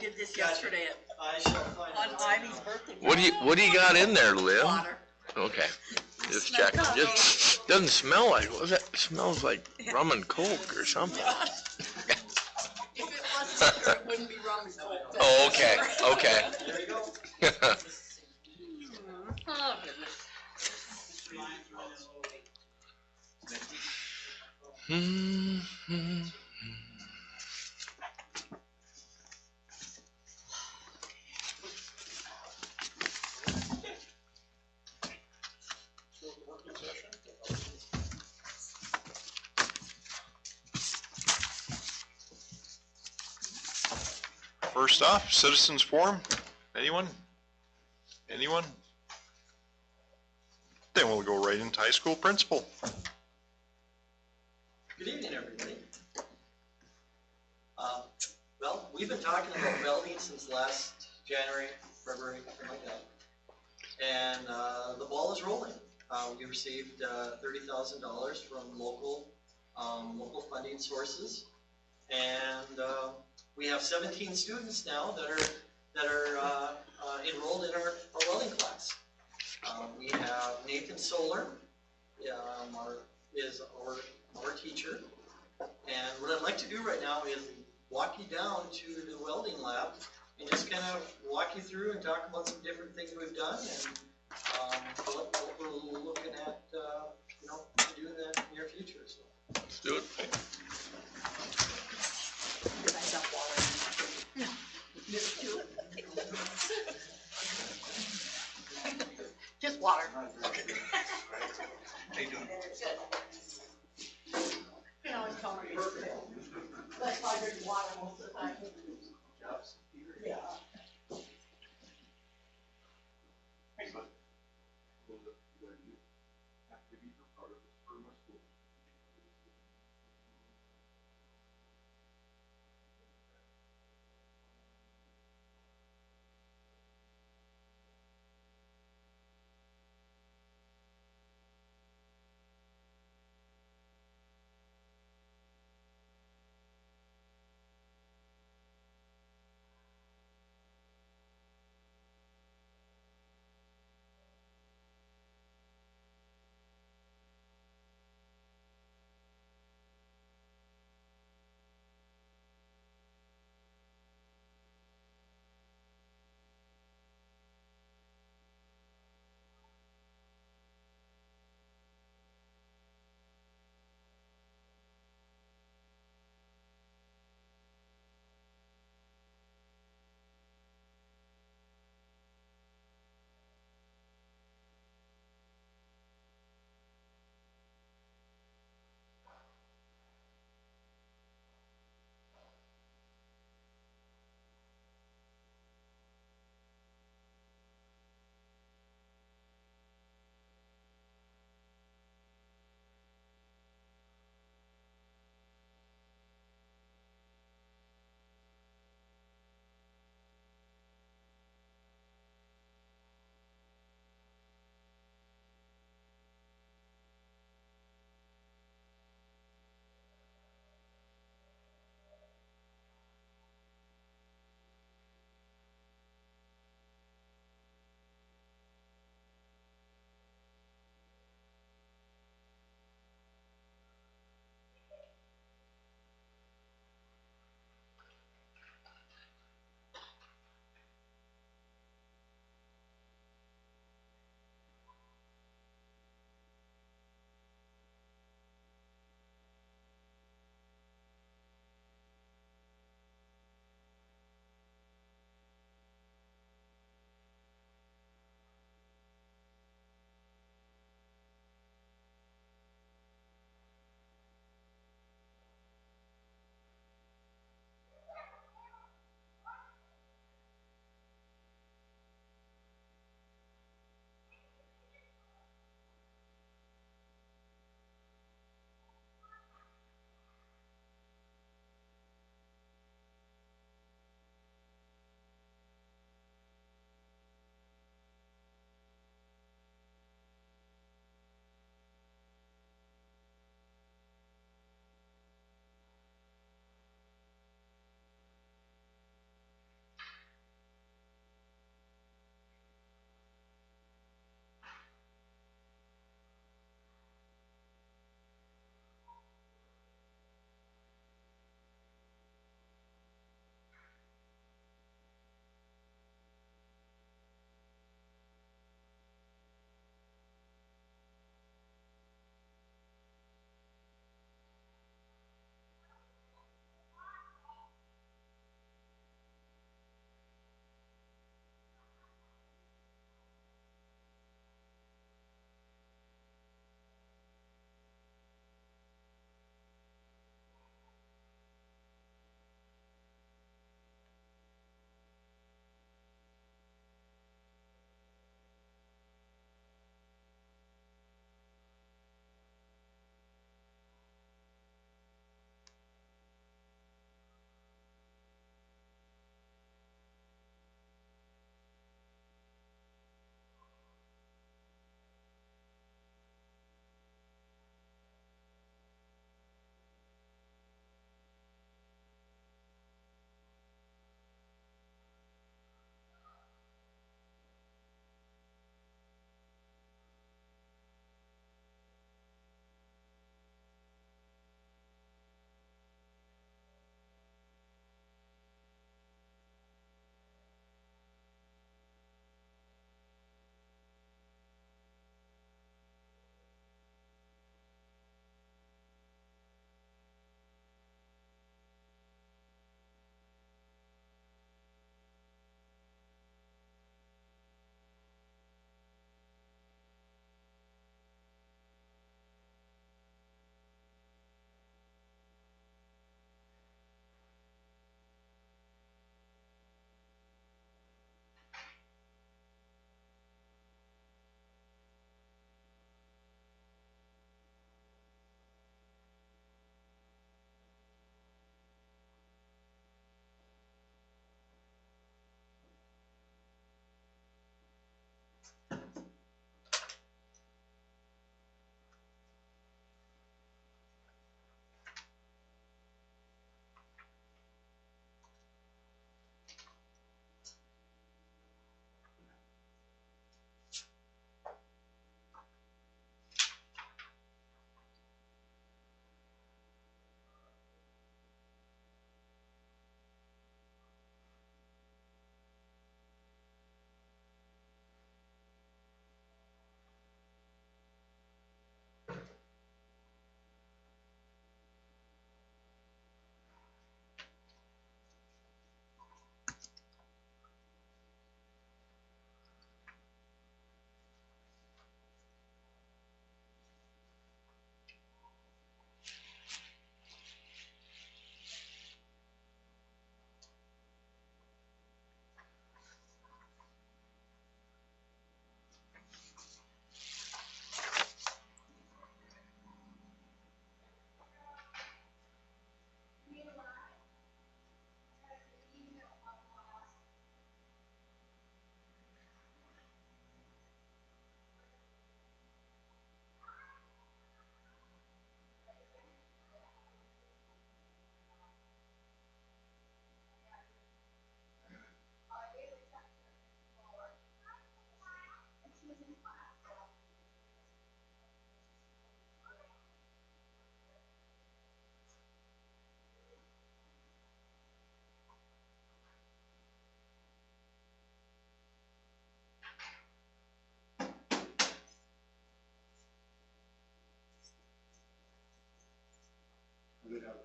did this yesterday I shall find on out right Ivy's now. birthday. What do you got in there, Liv? Water. Okay. Just Smell check. good. Just doesn't smell like, what was that? It smells like rum and coke or something. If it was liquor, it wouldn't be rum and coke. Oh, okay. Okay. There you go. Oh, goodness. First off, citizens forum. Anyone? Anyone? Then we'll go right into high school principal. Good evening, everybody. Well, we've been talking about welding since last January, February, something like that. And the ball is rolling. We received $30,000 from local funding sources, and we have 17 students now that are enrolled in our welding class. We have Nathan Solar, is our teacher, and what I'd like to do right now is walk you down to the welding lab and just kind of walk you through and talk about some different things we've done and what we're looking at, to do in the near future. So. Let's do it. Just water. Okay. How you doing? Good. You know, it's calling me. That's why I drink water most of the time. Yeah. Thanks, bud.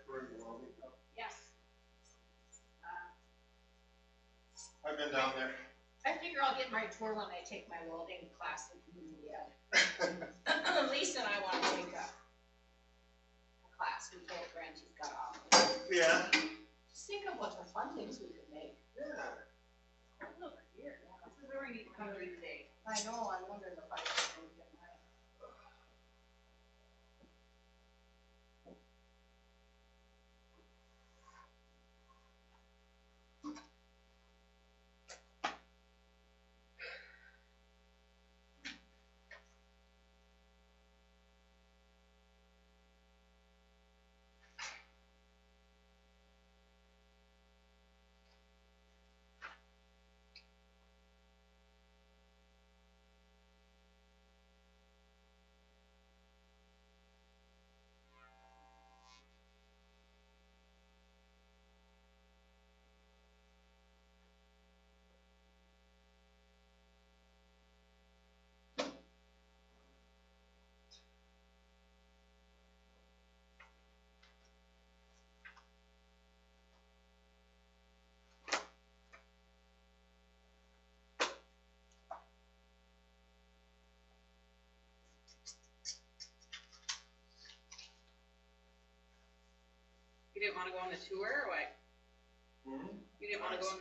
Yes. I've been down there. I figure I'll get my tour when I take my welding class with Lisa and I wanna take a class. We told Brent he's got off. Yeah. Just think of what the fun things we could make. Yeah. Over here. This is where we need to come every day. I know, I'm wondering if I can get mine. You didn't wanna go on a tour or what? You didn't wanna go on?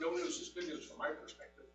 no news is good news from my perspective.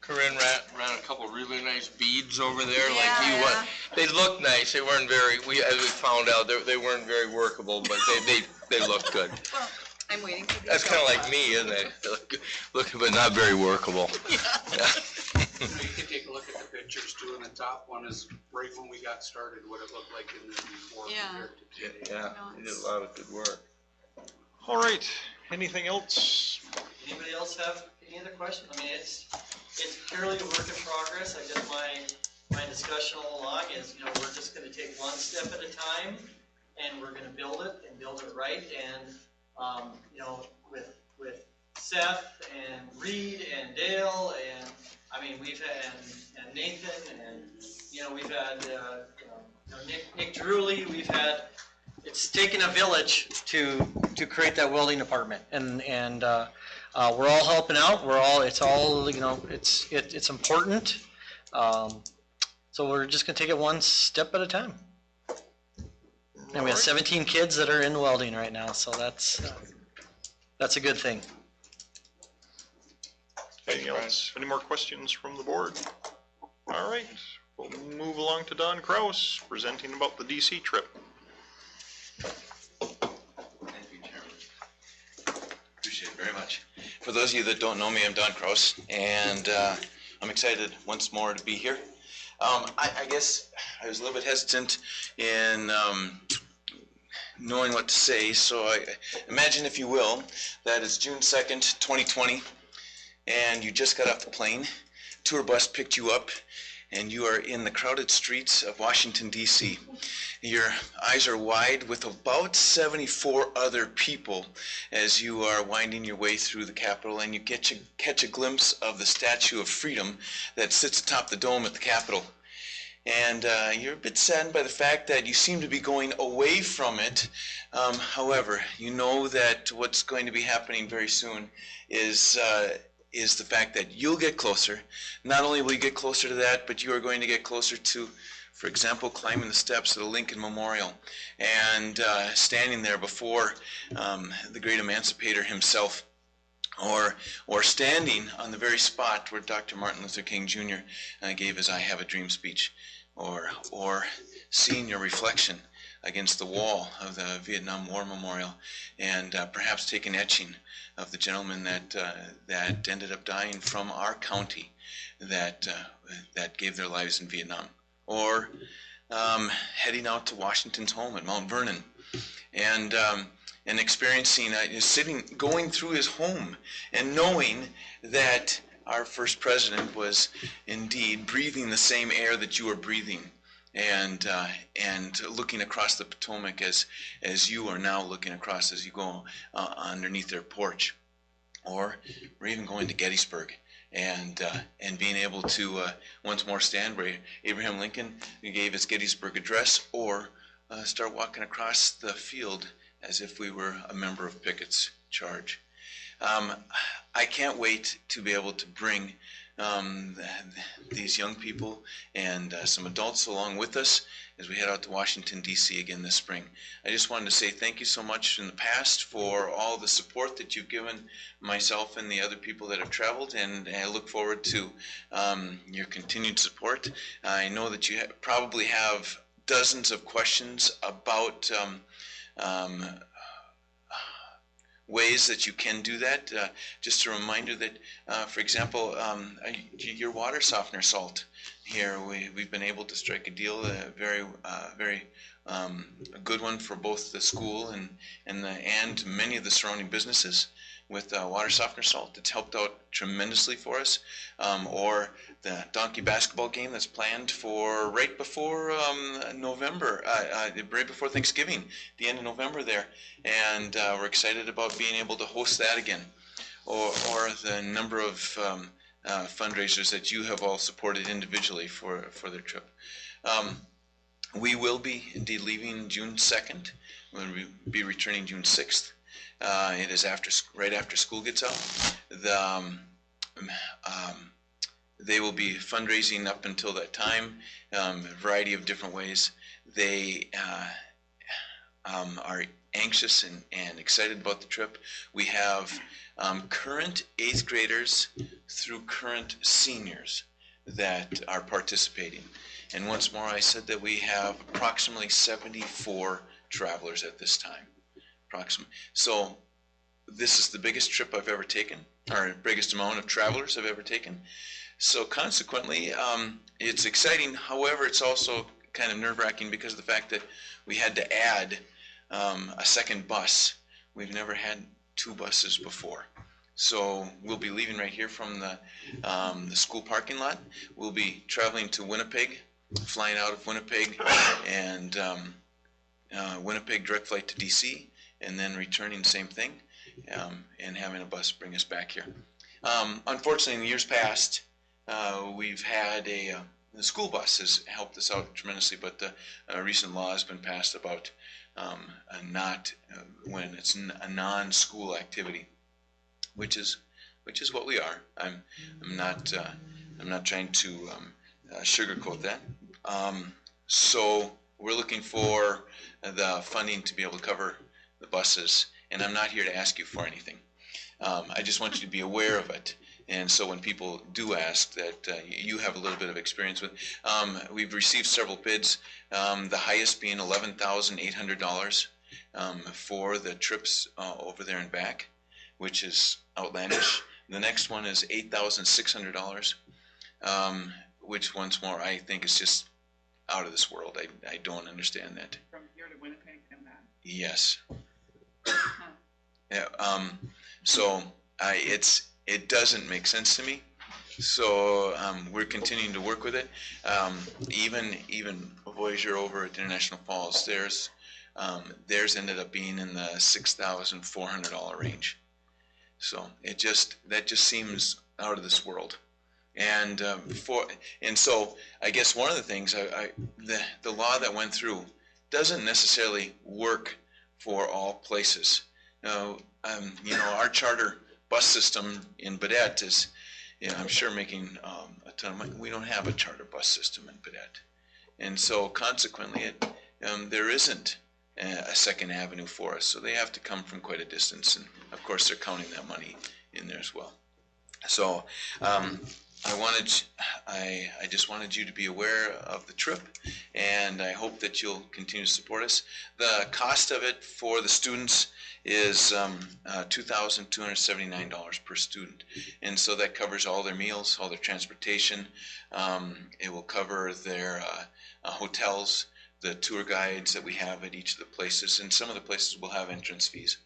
Corinne ran a couple really nice beads over there. Yeah. They looked nice. They weren't very. As we found out, they weren't very workable, but they looked good. Well, I'm waiting for the. That's kind of like me, isn't it? Looking, but not very workable. Yeah. You can take a look at the pictures too, and the top one is right when we got started, what it looked like in there before Yeah. compared to today. Yeah, you did a lot of good work. All right, anything else? Anybody else have any other questions? I mean, it's purely a work in progress. I guess my discussion all along is, we're just gonna take one step at a time, and we're gonna build it and build it right. And, with Seth and Reed and Dale and, I mean, we've had, and Nathan and, we've had, Nick Drewley, it's taken a village to create that welding department. And we're all helping out. It's important. So we're just gonna take it one step at a time. And we have 17 kids that are in welding right now, so that's a good thing. Anything else? Any more questions from the board? All right, we'll move along to Don Kraus, presenting about the DC trip. Thank you, Chairman. Appreciate it very much. For those of you that don't know me, I'm Don Kraus, and I'm excited once more to be here. I guess I was a little bit hesitant in knowing what to say, so I imagine, if you will, that it's June 2nd, 2020, and you just got off the plane, tour bus picked you up, and you are in the crowded streets of Washington, D.C. Your eyes are wide with about 74 other people as you are winding your way through the Capitol, and you catch a glimpse of the Statue of Freedom that sits atop the dome at the Capitol. And you're a bit saddened by the fact that you seem to be going away from it. However, you know that what's going to be happening very soon is the fact that you'll get closer. Not only will you get closer to that, but you are going to get closer to, for example, climbing the steps of the Lincoln Memorial and standing there before the great emancipator himself, or standing on the very spot where Dr. Martin Luther King Jr. Gave his I Have a Dream speech, or seeing your reflection against the wall of the Vietnam War Memorial, and perhaps take an etching of the gentlemen that ended up dying from our county that gave their lives in Vietnam, or heading out to Washington's home at Mount Vernon, and experiencing, going through his home and knowing that our first president was indeed breathing the same air that you are breathing, and looking across the Potomac as you are now looking across as you go underneath their porch, or even going to Gettysburg and being able to once more stand where Abraham Lincoln gave his Gettysburg Address, or start walking across the field as if we were a member of Pickett's charge. I can't wait to be able to bring these young people and some adults along with us as we head out to Washington, D.C. again this spring. I just wanted to say thank you so much in the past for all the support that you've given myself and the other people that have traveled, and I look forward to your continued support. I know that you probably have dozens of questions about ways that you can do that. Just a reminder that, for example, your water softener salt here, we've been able to strike a deal, a very a good one for both the school and many of the surrounding businesses with water softener salt. It's helped out tremendously for us. Or the donkey basketball game that's planned for right before November, right before Thanksgiving, the end of November there. And we're excited about being able to host that again. Or the number of fundraisers that you have all supported individually for their trip. We will be indeed leaving June 2nd. We'll be returning June 6th. It is right after school gets out. They will be fundraising up until that time, a variety of different ways. They are anxious and excited about the trip. We have current 8th graders through current seniors that are participating. And once more, I said that we have approximately 74 travelers at this time. Approximately. So this is the biggest trip I've ever taken, or biggest amount of travelers I've ever taken. So consequently, it's exciting. However, it's also kind of nerve-wracking because of the fact that we had to add a second bus. We've never had 2 buses before. So we'll be leaving right here from the school parking lot. We'll be traveling to Winnipeg, flying out of Winnipeg, and Winnipeg direct flight to DC, and then returning, same thing, and having a bus bring us back here. Unfortunately, in the years past, we've had the school bus has helped us out tremendously, but a recent law has been passed about when it's a non-school activity, which is what we are. I'm not trying to sugarcoat that. So we're looking for the funding to be able to cover the buses, and I'm not here to ask you for anything. I just want you to be aware of it. And so when people do ask that you have a little bit of experience with, we've received several bids, the highest being $11,800 for the trips over there and back, which is outlandish. The next one is $8,600, which once more I think is just out of this world. I don't understand that. From here to Winnipeg and back. Yes. Yeah. So it doesn't make sense to me. So we're continuing to work with it. Even Voyager over at International Falls, theirs ended up being in the $6,400 range. So that just seems out of this world. And so I guess one of the things the law that went through doesn't necessarily work for all places. Our charter bus system in Baudette is, I'm sure, making a ton of money. We don't have a charter bus system in Baudette, and so consequently, there isn't a second avenue for us. So they have to come from quite a distance, and of course, they're counting that money in there as well. So I just wanted you to be aware of the trip, and I hope that you'll continue to support us. The cost of it for the students is $2,279 per student, and so that covers all their meals, all their transportation. It will cover their hotels, the tour guides that we have at each of the places, and some of the places will have entrance fees.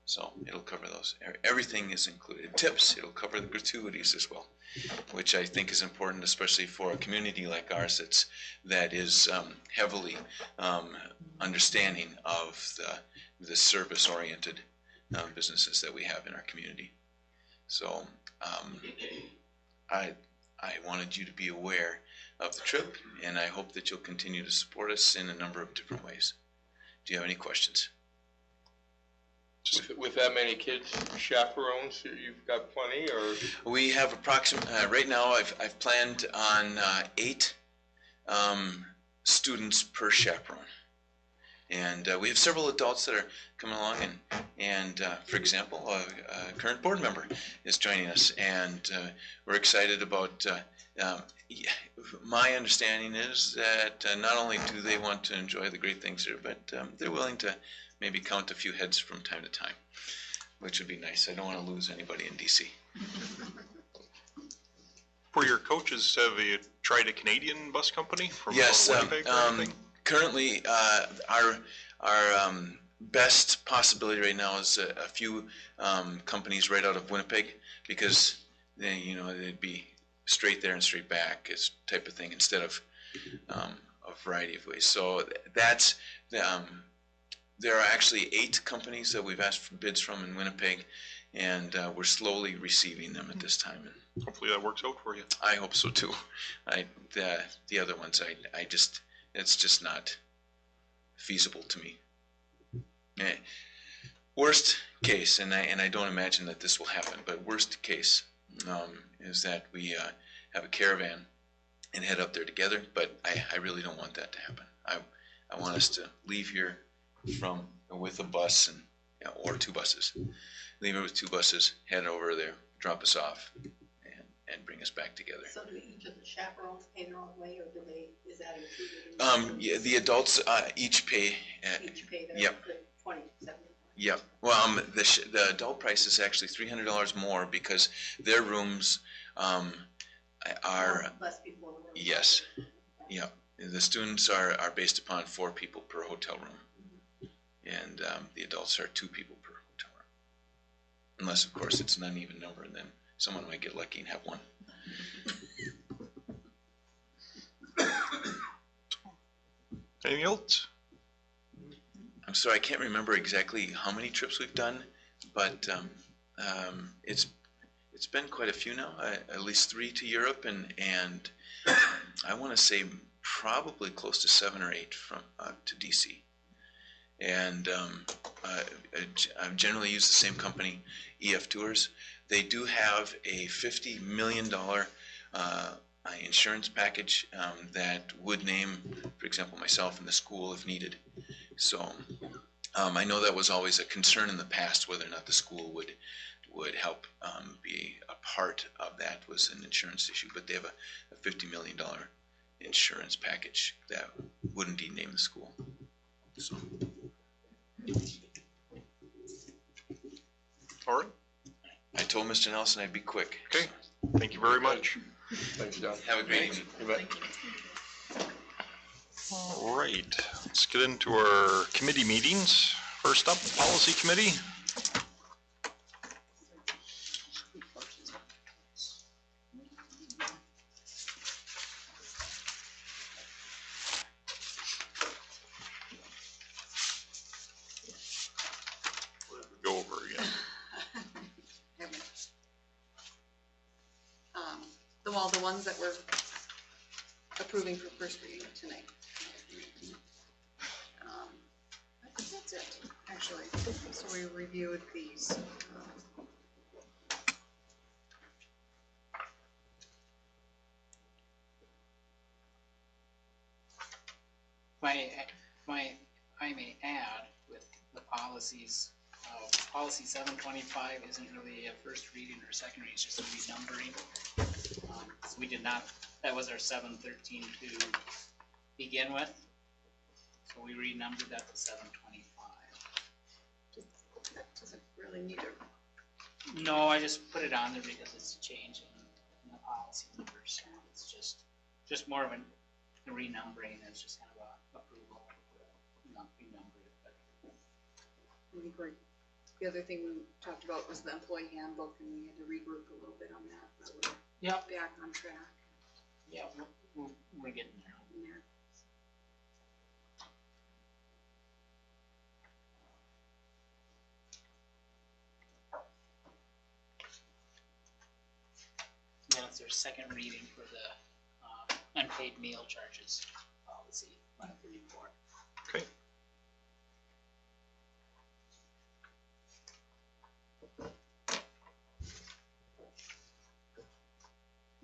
So it'll cover those. Everything is included. Tips, it'll cover the gratuities as well, which I think is important, especially for a community like ours that is heavily understanding of the service-oriented businesses that we have in our community. So I wanted you to be aware of the trip, and I hope that you'll continue to support us in a number of different ways. Do you have any questions? With that many kids, chaperones, you've got plenty, or? We have right now I've planned on 8 students per chaperone. And we have several adults that are coming along, and for example, a current board member is joining us, and we're excited about, my understanding is that not only do they want to enjoy the great things here, but they're willing to maybe count a few heads from time to time, which would be nice. I don't want to lose anybody in DC. For your coaches, have you tried a Canadian bus company from Yes, Winnipeg or anything? currently our best possibility right now is a few companies right out of Winnipeg, because they'd be straight there and straight back as type of thing, instead of a variety of ways. So that's there are actually 8 companies that we've asked for bids from in Winnipeg, and we're slowly receiving them at this time. And Hopefully that works out for you. I hope so too. The other ones, it's just not feasible to me. Worst case, and I don't imagine that this will happen, but worst case is that we have a caravan and head up there together. But I really don't want that to happen. I want us to leave here from with a bus and, or 2 buses. Leave it with 2 buses, head over there, drop us off, and bring us back together. So do each of the chaperones pay their own way, or do they, is that included in? Yeah, the adults each pay. Each pay their Yep. 20, 70. Yep. Well, the adult price is actually $300 more because their rooms are, Less people in the room. yes. Yeah. The students are based upon 4 people per hotel room, and the adults are 2 people per hotel room. Unless, of course, it's an uneven number, and then someone might get lucky and have 1. Anything else? I'm sorry, I can't remember exactly how many trips we've done, but it's been quite a few now. At least 3 to Europe, and I want to say probably close to 7 or 8 from to DC. And I've generally used the same company, EF Tours. They do have a $50 million insurance package that would name, for example, myself and the school if needed. So I know that was always a concern in the past, whether or not the school would help be a part of that was an insurance issue. But they have a $50 million insurance package that would indeed name the school. So. All right. I told Mr. Nelson I'd be quick. Okay. Thank you very much. Thanks, John. Have a great evening. You bet. All right. Let's get into our committee meetings. First up, Policy Committee. Go over again. The ones that we're approving for first reading tonight. I think that's it, actually. So we reviewed these. I may add with the policies, policy 725 isn't really a first reading or second reading, it's just a renumbering. So we did not, that was our 713 to begin with. So we renumbered that to 725. That doesn't really need a, No, I just put it on there because it's a change in the policy numbers. So it's just more of a renumbering. It's just kind of a approval, not renumber it. But I think the other thing we talked about was the employee handbook, and we had to regroup a little bit on that. But we're Yep. back on track Yeah, we're getting there. in there. Then it's their second reading for the unpaid meal charges policy, 134. Okay.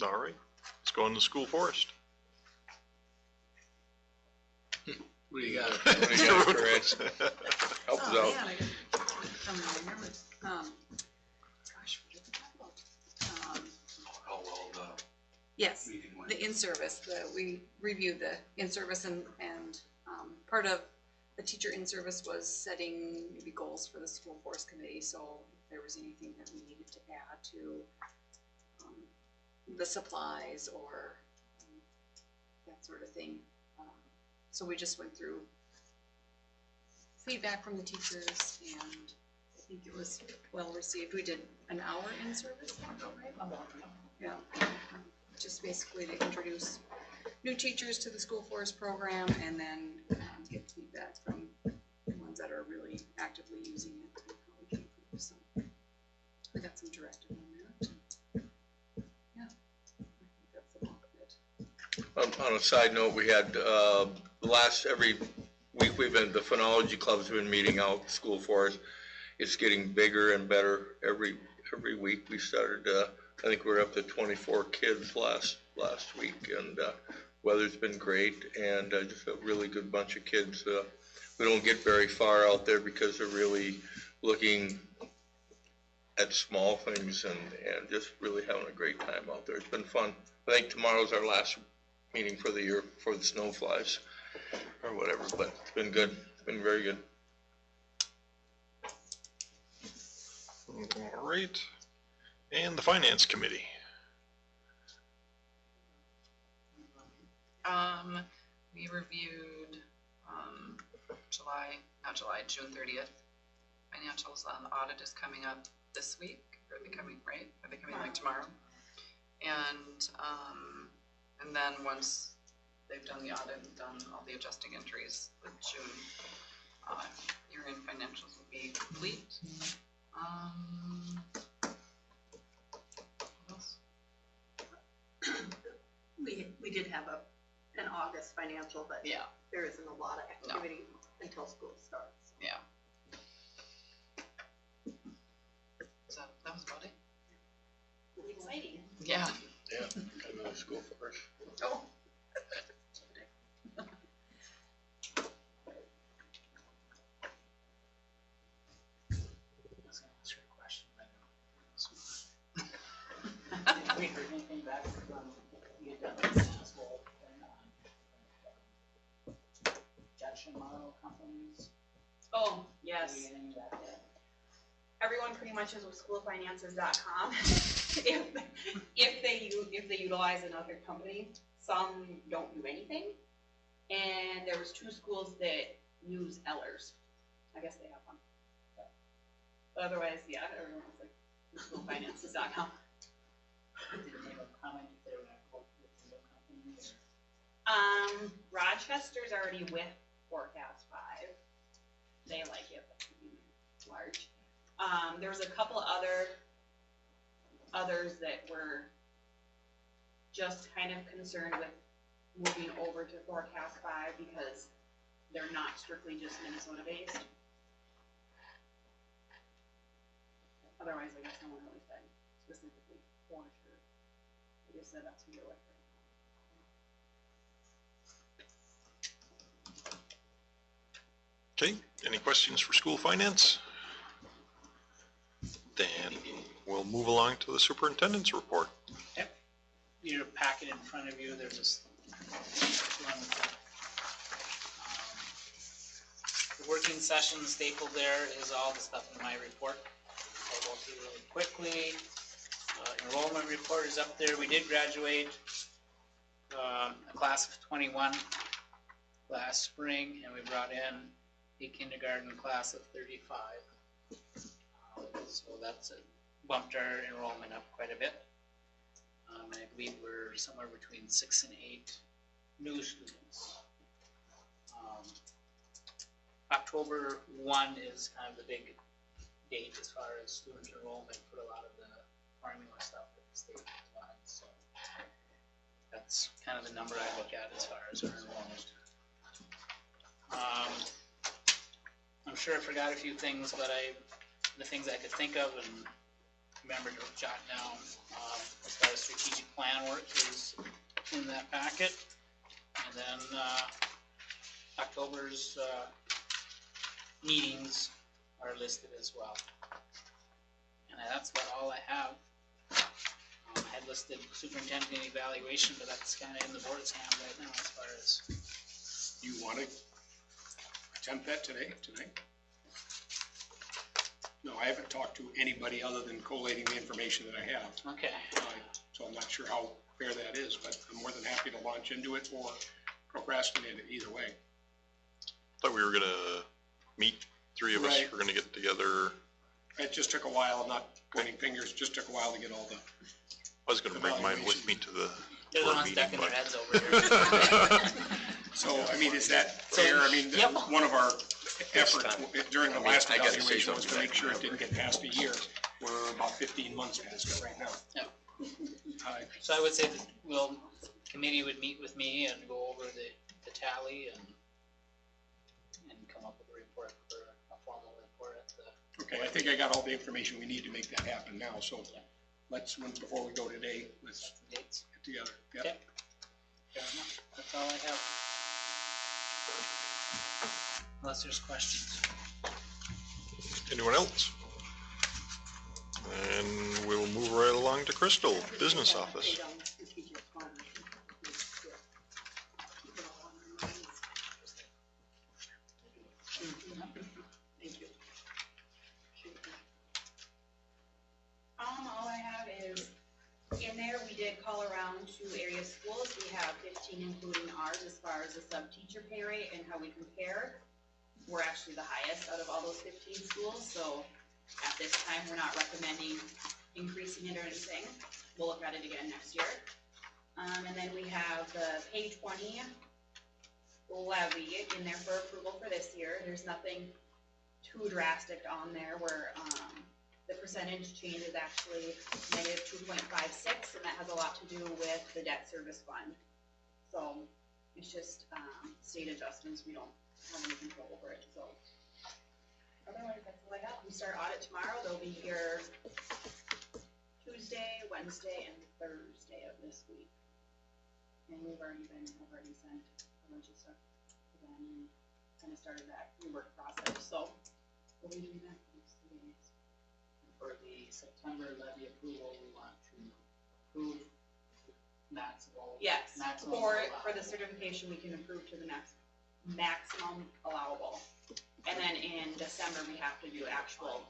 All right. Let's go in the school forest. What do you got? What do you got, Chris? Help us Oh, out. man, I didn't remember. Gosh, what did we talk about? How well the Yes, meeting went. the in-service, we reviewed the in-service and part of the teacher in-service was setting maybe goals for the school force committee, so if there was anything that we needed to add to the supplies or that sort of thing. So we just went through feedback from the teachers, and I think it was well received. We did an hour in service, right? Yeah, just basically to introduce new teachers to the school force program, and then get feedback from the ones that are really actively using it and how we can improve. So we got some directive on that. Yeah, I think that's the bulk of it. On a side note, we had, every week the phonology club's been meeting out, school for us. It's getting bigger and better every week. We started, I think we're up to 24 kids last week, and weather's been great, and just a really good bunch of kids we don't get very far out there because they're really looking at small things and just really having a great time out there. It's been fun. I think tomorrow's our last meeting for the year for the snow flies or whatever, but it's been good. It's been very good. All right. And the finance committee. We reviewed, June 30th. Financials on the audit is coming up this week, or are they coming, right? Are they coming like tomorrow? And then once they've done the audit and done all the adjusting entries, the June, year-end financials will be complete. What else? We did have an August financial, but Yeah, there isn't a lot of activity until school starts. yeah. So that was about it. Exciting. Yeah. Yeah, coming to school first. Oh. I was gonna ask her a question, but I don't. Have we heard anything back from you done this whole thing on injection model companies? Oh, yes. Are we getting that yet? Everyone pretty much is with schoolfinances.com. If they utilize another company, some don't do anything. And there was 2 schools that use Ellers. I guess they have one. But otherwise, yeah, everyone was like schoolfinances.com. Did they have a comment if they were gonna go with the new company or? Rochester's already with Forecast 5. They like it, but it's large. There was a couple others that were just kind of concerned with moving over to Forecast 5 because they're not strictly just Minnesota based. Otherwise, I guess no one really said specifically for sure. They just said that's who they're with right now. Okay, any questions for school finance? Then we'll move along to the superintendent's report. Yep. Your packet in front of you, there's this one with the working session stapled there is all the stuff in my report. I'll go through really quickly. Enrollment report is up there. We did graduate a class of 21 last spring, and we brought in a kindergarten class of 35. So that's bumped our enrollment up quite a bit. I believe we're somewhere between 6 and 8 new students. October 1 is kind of the big date as far as student enrollment for a lot of the formula stuff that the state provides. So that's kind of the number I look at as far as our enrollment. I'm sure I forgot a few things, but the things I could think of and remember to jot down, as far as strategic plan work is in that packet. And then October's meetings are listed as well. And that's about all I have. I had listed superintendent evaluation, but that's kind of in the board's hand right now as far as. You want to attempt that tonight? No, I haven't talked to anybody other than collating the information that I have. Okay. So I'm not sure how fair that is, but I'm more than happy to launch into it or procrastinate it either way. Thought we were gonna meet, 3 of us Right. were gonna get together. It just took a while, I'm not pointing fingers, just took a while to get all the, I was gonna bring mine with me to the They're the board ones meeting, stacking their but heads over here. so, I mean, is that fair? I mean, Yep. one of our efforts during the I mean, last I gotta say evaluation was to something make sure it about didn't get past a year. We're about 15 months past it right now. Yep. Uh, So I would say that committee would meet with me and go over the tally and come up with a report for a formal report at the. Okay, I think I got all the information we need to make that happen now, so before we go today, let's Set some dates. get together. Yep. Okay. Fair enough. That's all I have. unless there's questions. Anyone else? And we'll move right along to Crystal, business office. Thank you. All I have is, in there, we did call around to area schools. We have 15, including ours, as far as the sub-teacher pay rate and how we compare. We're actually the highest out of all those 15 schools, so at this time, we're not recommending increasing it or anything. We'll look at it again next year. And then we have the pay 20 levy in there for approval for this year. There's nothing too drastic on there where, the percentage change is actually negative 2.56, and that has a lot to do with the debt service fund. So it's just, state adjustments, we don't have any control over it, so. Otherwise, that's all I have. We start audit tomorrow. They'll be here Tuesday, Wednesday, and Thursday of this week. And I've already sent a bunch of stuff to them and kind of started that rework process, so we'll be doing that for the next 2 days. For the September levy approval, we want to approve maximum. Yes, maximum for allowable. the certification, we can approve to the next maximum allowable. And then in December, we have to do actual,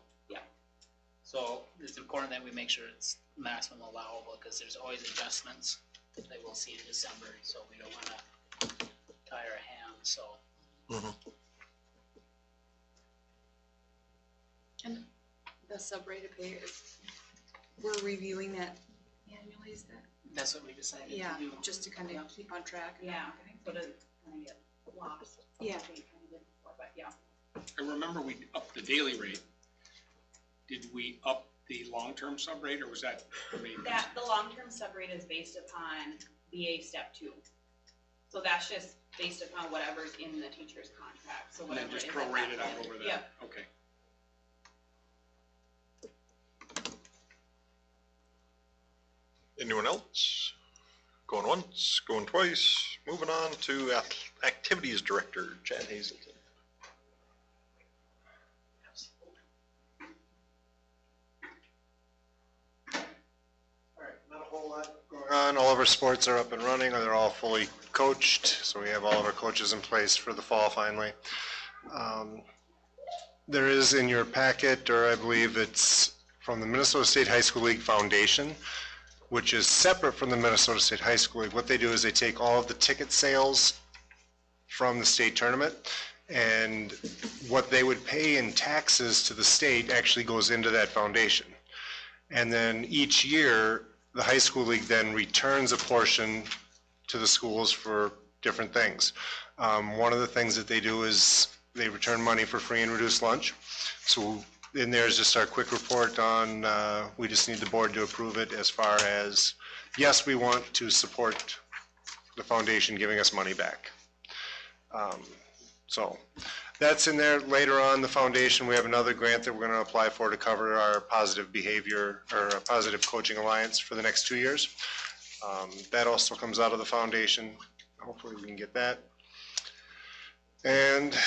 So it's important that we make sure it's maximum allowable, because there's always adjustments that we'll see in December, so we don't wanna tie our hands, so. And the sub-rate of pay is, we're reviewing that annually, is that? That's what we decided to Yeah, do. just to kind of keep on track. and yeah, everything. so it doesn't kind of get lost. Yeah. Like we kind of did before, but yeah. I remember we upped the daily rate. Did we up the long-term sub rate, or was that made? That, the long-term sub rate is based upon BA step 2. So that's just based upon whatever's in the teacher's contract, so And then whatever just is at that prorated out point. over Yeah. that? Okay. Anyone else? Going once, going twice, moving on to activities director, Chad Hazelton. Alright, not a whole lot going on. All of our sports are up and running, or they're all fully coached, so we have all of our coaches in place for the fall finally. There is in your packet, or I believe it's from the Minnesota State High School League Foundation, which is separate from the Minnesota State High School League. What they do is they take all of the ticket sales from the state tournament, and what they would pay in taxes to the state actually goes into that foundation. And then each year, the high school league then returns a portion to the schools for different things. One of the things that they do is they return money for free and reduced lunch. So in there is just our quick report on, we just need the board to approve it as far as, yes, we want to support the foundation giving us money back. So that's in there. Later on, the foundation, we have another grant that we're going to apply for to cover our positive behavior, or a positive coaching alliance for the next 2 years. That also comes out of the foundation. Hopefully we can get that. And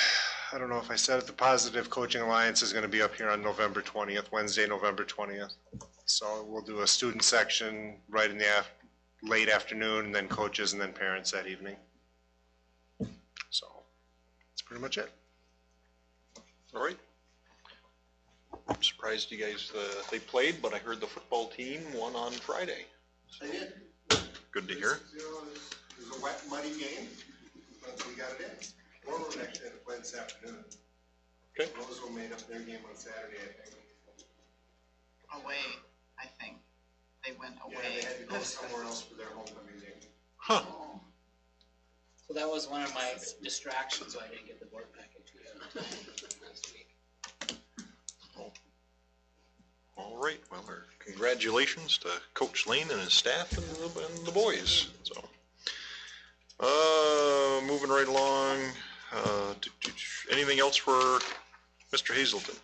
I don't know if I said it, the Positive Coaching Alliance is going to be up here on November 20th, Wednesday, November 20th. So we'll do a student section right in the late afternoon, and then coaches, and then parents that evening. So that's pretty much it. All right. I'm surprised you guys, they played, but I heard the football team won on Friday. They did. Good to hear. You know, it was a wet, muddy game, but we got it in. Orland actually had to play this afternoon. Okay. Roseville made up their game on Saturday, I think. Away, I think. They went Yeah, away. they had to go somewhere else for their homecoming game. Huh. So that was one of my distractions, so I didn't get the board packet to you last week. All right, well, congratulations to Coach Lane and his staff and the boys, so. Moving right along, anything else for Mr. Hazelton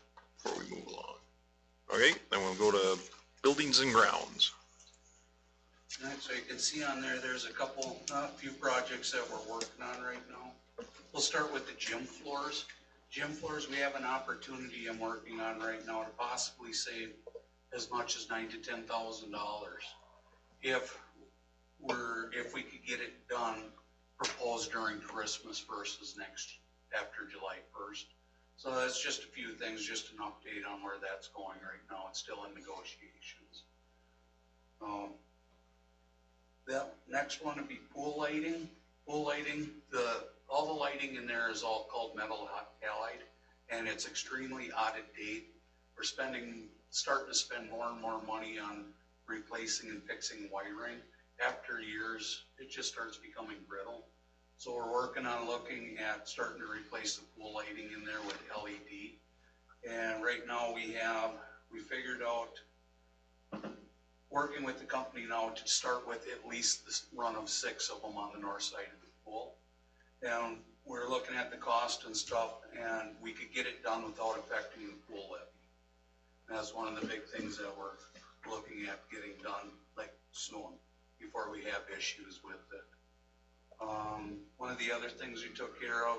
before we move along? Okay, then we'll go to buildings and grounds. Alright, so you can see on there, there's a few projects that we're working on right now. We'll start with the gym floors. Gym floors, we have an opportunity I'm working on right now to possibly save as much as $9,000 to $10,000. If we could get it done, proposed during Christmas versus after July 1st. So that's just a few things, just an update on where that's going right now. It's still in negotiations. The next one would be pool lighting. Pool lighting, all the lighting in there is all called metal halide, and it's extremely out of date. We're starting to spend more and more money on replacing and fixing wiring. After years, it just starts becoming brittle. So we're working on looking at starting to replace the pool lighting in there with LED. And right now we figured out, working with the company now to start with at least this run of 6 of them on the north side of the pool. And we're looking at the cost and stuff, and we could get it done without affecting the pool levy. And that's one of the big things that we're looking at getting done, like soon, before we have issues with it. One of the other things we took care of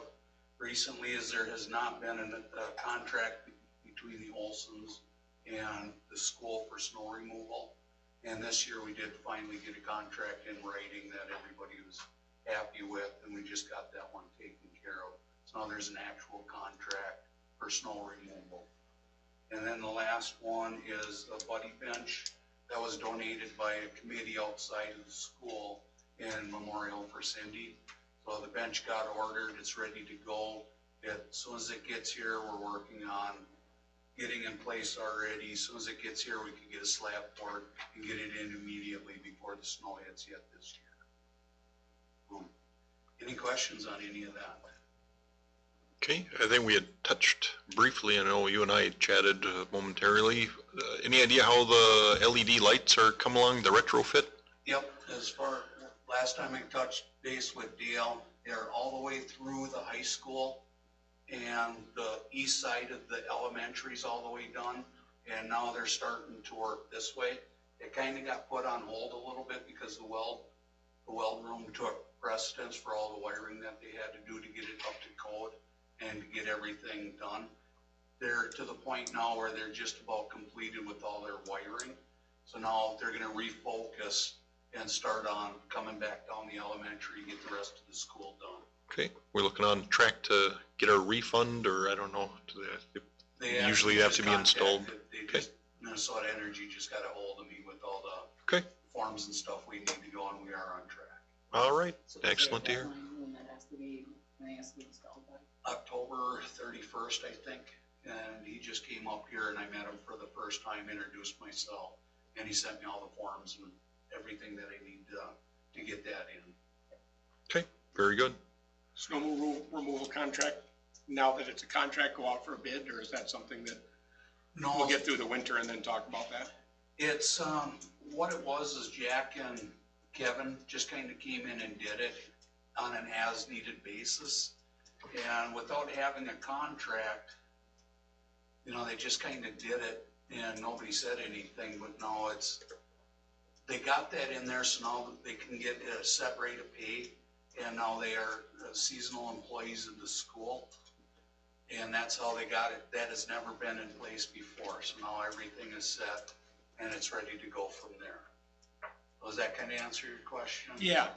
recently is there has not been a contract between the Olsons and the school for snow removal. And this year we did finally get a contract in writing that everybody was happy with, and we just got that one taken care of. So now there's an actual contract for snow removal. And then the last one is a buddy bench that was donated by a committee outside of the school in memorial for Cindy. So the bench got ordered, it's ready to go. As soon as it gets here, we're working on getting in place already. As soon as it gets here, we can get a slab for it and get it in immediately before the snow hits yet this year. Any questions on any of that? Okay, I think we had touched briefly, I know you and I had chatted momentarily. Any idea how the LED lights are coming along, the retrofit? Yep, last time I touched base with Dale, they're all the way through the high school and the east side of the elementary is all the way done. And now they're starting to work this way. It kind of got put on hold a little bit because the weld room took precedence for all the wiring that they had to do to get it up to code and to get everything done. They're to the point now where they're just about completed with all their wiring. So now they're gonna refocus and start on coming back down the elementary, get the rest of the school done. Okay, we're looking on track to get our refund, or I don't know, they usually have to be installed. Okay. Minnesota Energy just got a hold of me with all the forms and stuff we need to go, and we are on track. All right, excellent to hear. When that has to be installed by? October 31st, I think, and he just came up here and I met him for the first time, introduced myself, and he sent me all the forms and everything that I need to get that in. Okay, very good. Snow removal contract, now that it's a contract, go out for a bid, or is that something that we'll get through the winter and then talk about that? It's, what it was is Jack and Kevin just kind of came in and did it on an as-needed basis. And without having a contract, they just kind of did it and nobody said anything, but no, they got that in there, so now they can get a set rate of pay. And now they are seasonal employees of the school. And that's how they got it. That has never been in place before. So now everything is set and it's ready to go from there. Does that kind of answer your question? Yeah,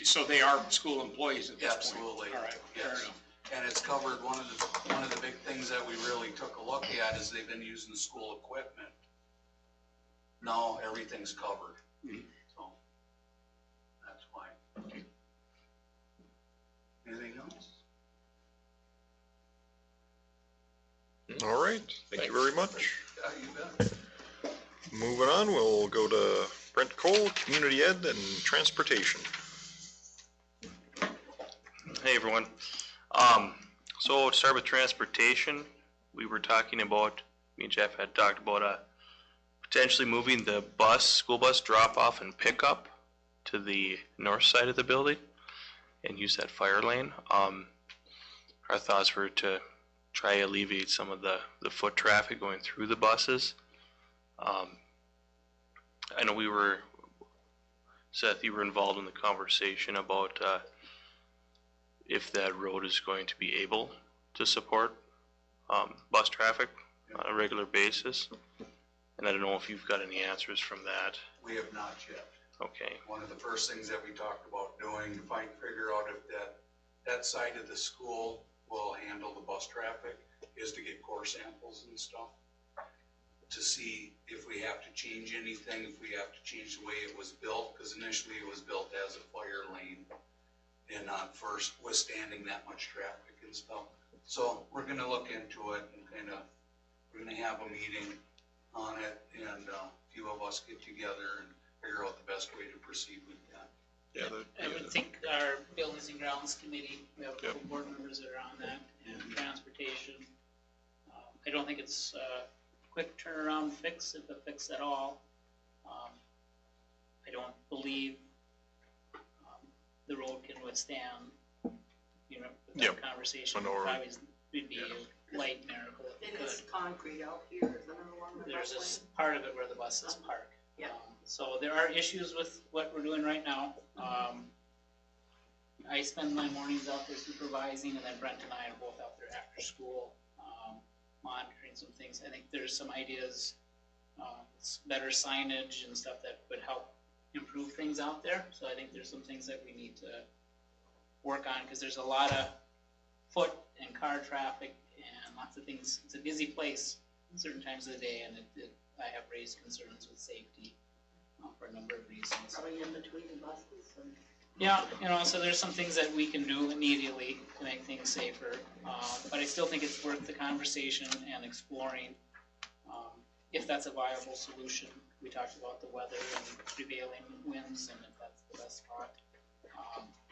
so they are school employees at this point? Absolutely. All right, fair Yes. enough. And it's covered, one of the big things that we really took a look at is they've been using the school equipment. Now everything's covered. So that's why. Anything else? All right, thank you very much. Yeah, you bet. Moving on, we'll go to Brent Cole, Community Ed and Transportation. Hey everyone. So to start with transportation, we were talking about, me and Jeff had talked about potentially moving the school bus drop off and pickup to the north side of the building and use that fire lane. Our thoughts were to try to alleviate some of the foot traffic going through the buses. I know Seth, you were involved in the conversation about if that road is going to be able to support bus traffic on a regular basis. And I don't know if you've got any answers from that. We have not yet. Okay. One of the first things that we talked about doing to figure out if that side of the school will handle the bus traffic is to get core samples and stuff. To see if we have to change anything, if we have to change the way it was built, because initially it was built as a fire lane and not first withstanding that much traffic and stuff. So we're gonna look into it and we're gonna have a meeting on it and a few of us get together and figure out the best way to proceed with that. Yeah, I would think our Buildings and Grounds Committee, we have a couple board members that are on that, and transportation. I don't think it's a quick turnaround fix, if a fix at all. I don't believe the road can withstand, with that conversation. Probably would be a light miracle if it And it's could. concrete out here, isn't it, along the There's bus this part of it where the buses park. Yeah. So there are issues with what we're doing right now. I spend my mornings out there supervising, and then Brent and I are both out there after school, monitoring some things. I think there's some ideas, better signage and stuff that would help improve things out there. So I think there's some things that we need to work on, because there's a lot of foot and car traffic and lots of things. It's a busy place at certain times of the day, and I have raised concerns with safety for a number of reasons. Probably in between the buses and. Yeah, so there's some things that we can do immediately to make things safer, but I still think it's worth the conversation and exploring if that's a viable solution. We talked about the weather and prevailing winds and if that's the best spot.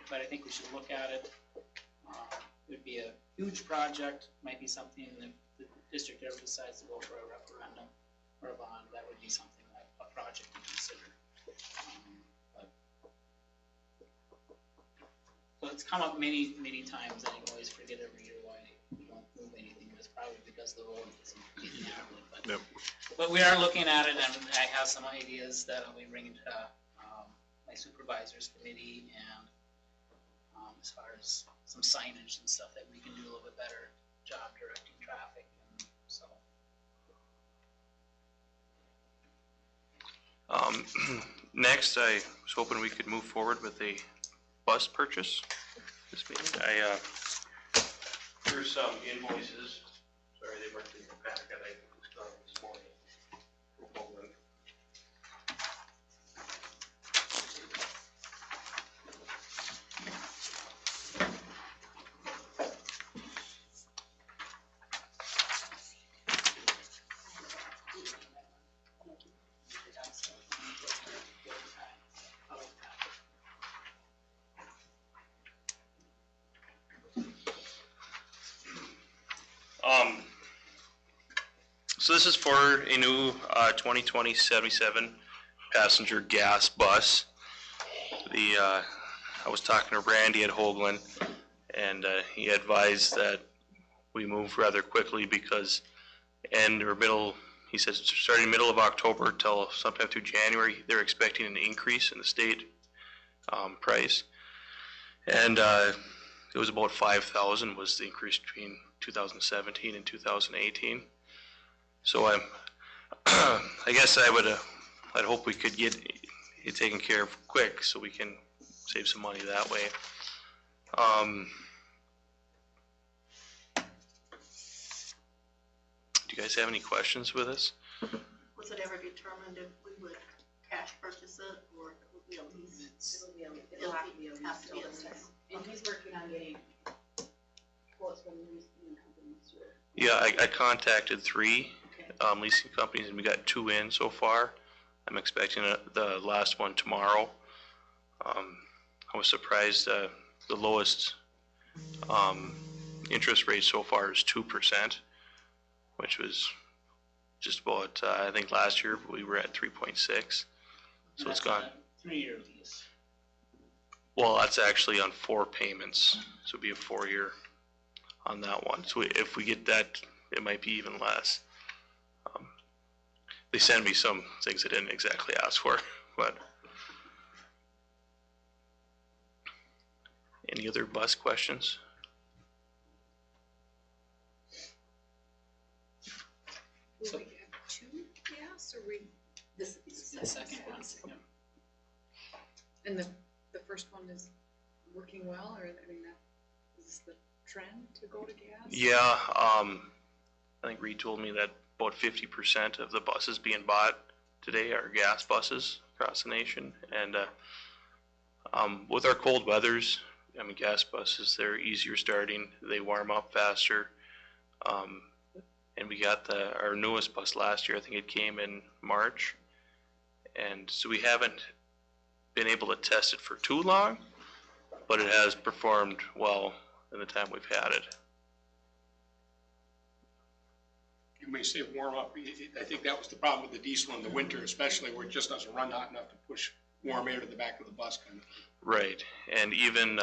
But I think we should look at it. It would be a huge project, might be something if the district ever decides to go for a referendum or a bond, that would be something, a project to consider. So it's come up many, many times, and I always forget every year why we don't move anything. It's probably because the road isn't getting out. But we are looking at it, and I have some ideas that I'll be bringing to my supervisors committee, and as far as some signage and stuff that we can do a little bit better job directing traffic, and so. Next, I was hoping we could move forward with a bus purchase this meeting. Here's some invoices. Sorry, they weren't in the packet. I got them this morning. So this is for a new 2020 77 passenger gas bus. I was talking to Randy at Hoagland, and he advised that we move rather quickly because he says starting middle of October till sometime through January, they're expecting an increase in the state price. And it was about 5,000 was the increase between 2017 and 2018. So I guess I'd hope we could get it taken care of quick so we can save some money that way. Do you guys have any questions with us? Was it ever determined if we would cash purchase it or if it would be a lease? It'll have to be a lease. Have to be a lease. And he's working on getting quotes from leasing companies. Yeah, I contacted 3 leasing companies, and we got 2 in so far. I'm expecting the last one tomorrow. I was surprised the lowest interest rate so far is 2%, which was just about, I think last year we were at 3.6. So it's gone. 3-year lease. Well, that's actually on 4 payments, so it'd be a 4-year on that one. So if we get that, it might be even less. They sent me some things I didn't exactly ask for, but. Any other bus questions? Will we have two gas, or This It's the second one. Yeah. and the first one is working well, or, I mean, is this the trend to go to gas? Yeah, I think Reed told me that about 50% of the buses being bought today are gas buses across the nation. And with our cold weathers, I mean, gas buses, they're easier starting, they warm up faster. And we got our newest bus last year, I think it came in March. And so we haven't been able to test it for too long, but it has performed well in the time we've had it. You may say warm up, I think that was the problem with the diesel in the winter especially, where it just doesn't run hot enough to push warm air to the back of the bus kind of. Right, and even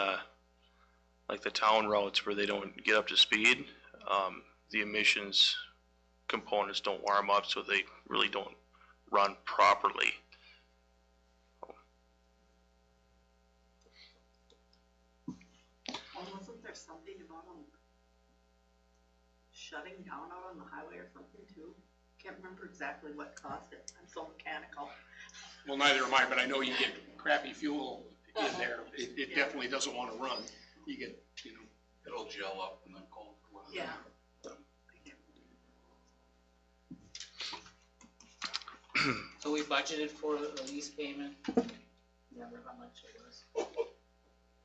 like the town routes where they don't get up to speed, the emissions components don't warm up, so they really don't run properly. Wasn't there something about them shutting down out on the highway or something too? Can't remember exactly what caused it. I'm so mechanical. Well, neither am I, but I know you get crappy fuel in there. It definitely doesn't want to run. You get, It'll gel up in the cold weather. Yeah. So we budgeted for the lease payment. Remember how much it was?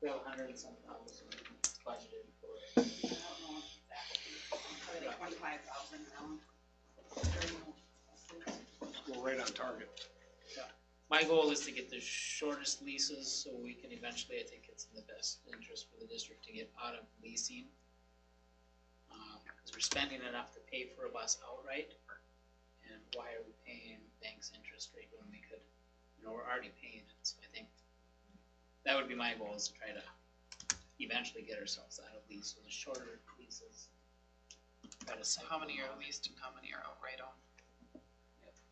1,200 and some thousand budgeted for it. I don't know exactly, probably like 25,000 around. we're right on target. My goal is to get the shortest leases so we can eventually, I think it's in the best interest for the district to get out of leasing. Because we're spending enough to pay for a bus outright. And why are we paying banks interest rate when we could, we're already paying it. So I think that would be my goal, is to try to eventually get ourselves out of lease. So the shorter leases. Try to How many are leased and how many are outright owned?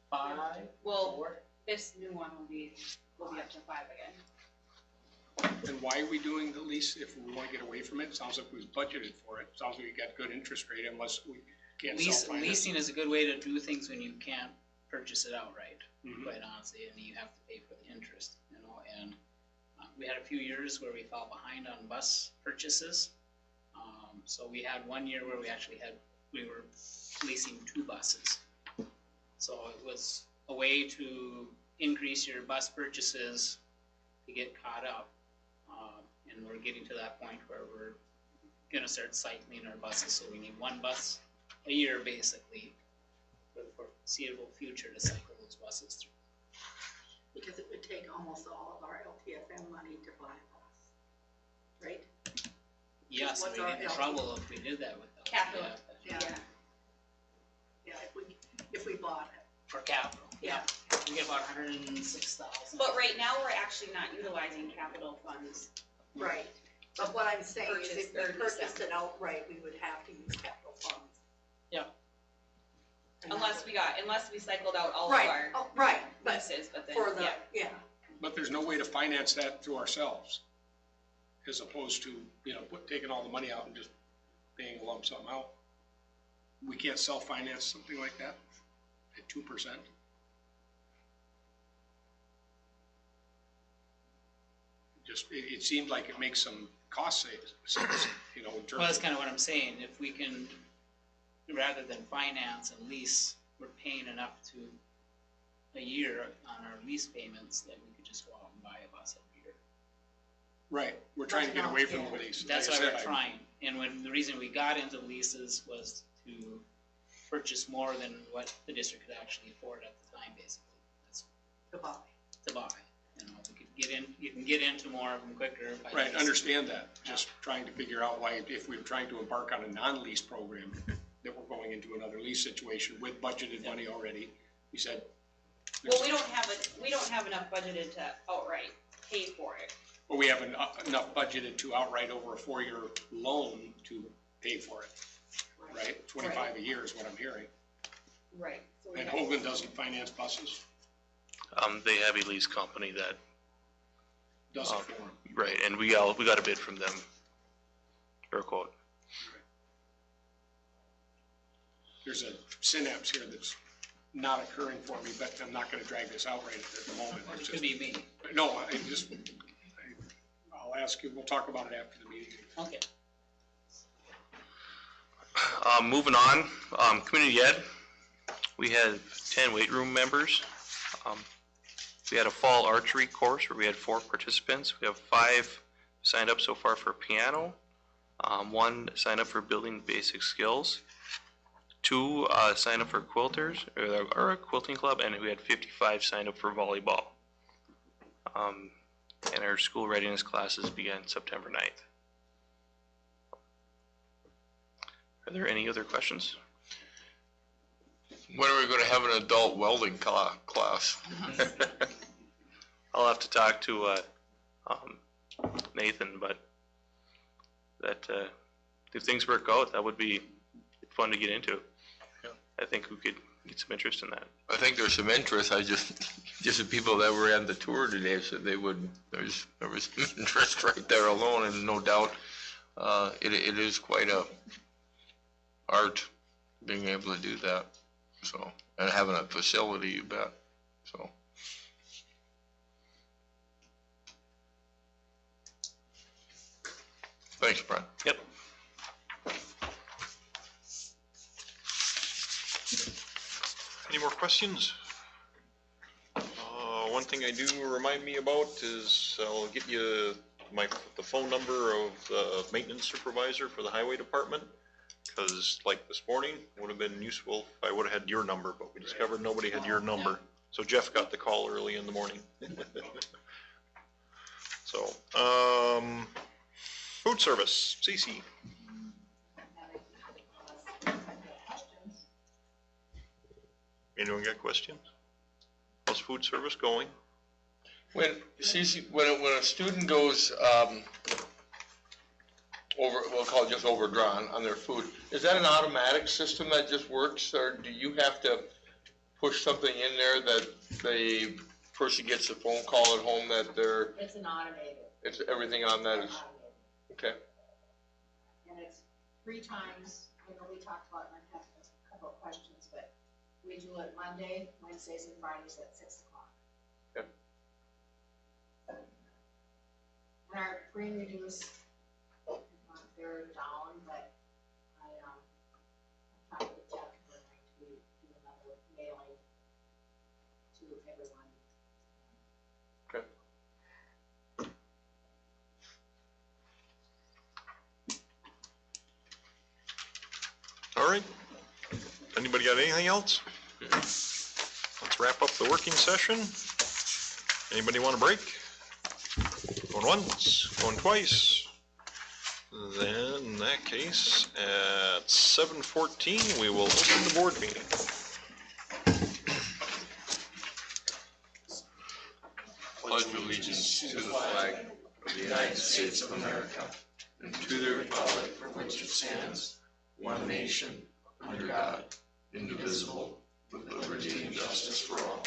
5, Well, 4. this new one will be up to 5 again. And why are we doing the lease if we want to get away from it? Sounds like we've budgeted for it. Sounds like we got good interest rate unless we can't self-finance. Leasing is a good way to do things when you can't purchase it outright, Mhm. quite honestly, and you have to pay for the interest, and we had a few years where we fell behind on bus purchases. So we had one year where we were leasing 2 buses. So it was a way to increase your bus purchases to get caught up. And we're getting to that point where we're gonna start cycling our buses, so we need 1 bus a year basically for the foreseeable future to cycle those buses through. Because it would take almost all of our LTFM money to buy a bus, right? Yes, What's we'd our get in LT? trouble if we did that with them. Capital. Yeah. Yeah, if we bought it. For capital, Yeah. we get about 106,000. But right now, we're actually not utilizing capital funds. Right. But what I'm saying is if we Purchase 30%. purchased it outright, we would have to use capital funds. Yeah. And that Unless would- we cycled out all of Right, our oh, right, but leases, but then, for the, yeah. yeah. But there's no way to finance that through ourselves, as opposed to, taking all the money out and just paying a lump sum out. We can't self-finance something like that at 2%. It seemed like it makes some cost savings, in terms Well, that's of. kind of what I'm saying, if we can, rather than finance and lease, we're paying enough to a year on our lease payments that we could just go out and buy a bus every year. Right, we're trying to get away from the lease. That's Like why I said, we're trying, and the reason we got into leases was to purchase more than what the district could actually afford at the time, basically. That's To buy. to buy. You can get into more of them quicker by Right, leasing. understand that, just trying to figure out why, if we're trying to embark on a non-lease program, that we're going into another lease situation with budgeted money already. You said. Well, we don't have enough budgeted to outright pay for it. But we have enough budgeted to outright over a 4-year loan to pay for it, right? 25 a year is what I'm hearing. Right. So we And have- Hoagland doesn't finance buses, They have a lease company that, does it for them. right, and we got a bid from them, or a quote. there's a synapse here that's not occurring for me, but I'm not gonna drag this out right at the moment. It's It could just- be me. No, I'll ask you, we'll talk about it after the meeting. Okay. Moving on, community ed, we had 10 weight room members. We had a fall archery course where we had 4 participants. We have 5 signed up so far for piano. 1 signed up for building basic skills. 2 signed up for quilters, or a quilting club, and we had 55 signed up for volleyball. And our school readiness classes began September 9th. Are there any other questions? When are we gonna have an adult welding class? I'll have to talk to Nathan, but that if things work out, that would be fun to get into. I think we could get some interest in that. I think there's some interest. Just the people that were on the tour today said there was interest right there alone, and no doubt, it is quite a art being able to do that. So, and having a facility, you bet. So. Thanks, Brent. Yep. Any more questions? One thing I do remind me about is I'll get you the phone number of the maintenance supervisor for the highway department. Because like this morning, would have been useful if I would have had your number, but we discovered nobody had your number. So Jeff got the call early in the morning. So, food service, Cece. Anyone got questions? How's food service going? When a student goes we'll call it just overdrawn on their food, is that an automatic system that just works, or do you have to push something in there that the person gets a phone call at home that they're? It's an automated. It's everything on that is okay. And it's 3 times. I know we talked about it, and I have a couple of questions, but we do it Monday, Wednesdays, and Fridays at 6 o'clock. Yep. And our free and reduced, they're down, but I talked with Jeff, we're going to do another mailing to everyone. Okay. All right. Anybody got anything else? Let's wrap up the working session. Anybody want a break? Going once, going twice. Then, in that case, at 7:14, we will open the board meeting. Pledge allegiance to the flag of the United States of America and to the republic for which it stands, one nation, under God, indivisible, with liberty and justice for all.